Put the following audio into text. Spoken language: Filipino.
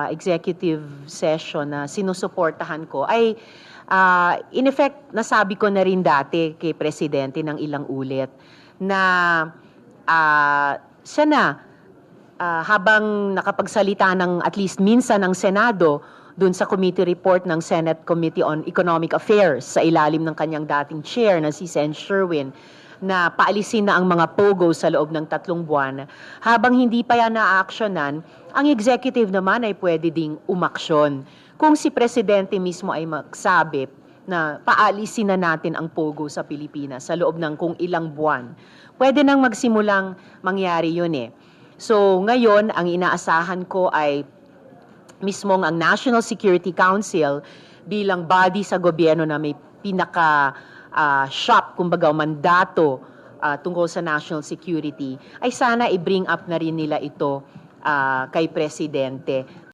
executive session na sinusuportahan ko ay in effect nasabi ko na rin dati kay Presidente ng ilang ulit na siya na habang nakapagsalita ng at least minsan ng Senado dun sa committee report ng Senate Committee on Economic Affairs sa ilalim ng kanyang dating chair na si Sen. Sherwin na paalisin na ang mga POGO sa loob ng 3 buwan, habang hindi pa yan na-actionan, ang executive naman ay pwede ding umaksyon. Kung si Presidente mismo ay magsabi na paalisin na natin ang POGO sa Pilipinas sa loob ng kung ilang buwan, pwede nang magsimulang mangyari yun eh. So ngayon, ang inaasahan ko ay mismong ang National Security Council bilang body sa gobyerno na may shop, kumbaga mandato tungkol sa national security, ay sana i-bring up na rin nila ito kay Presidente.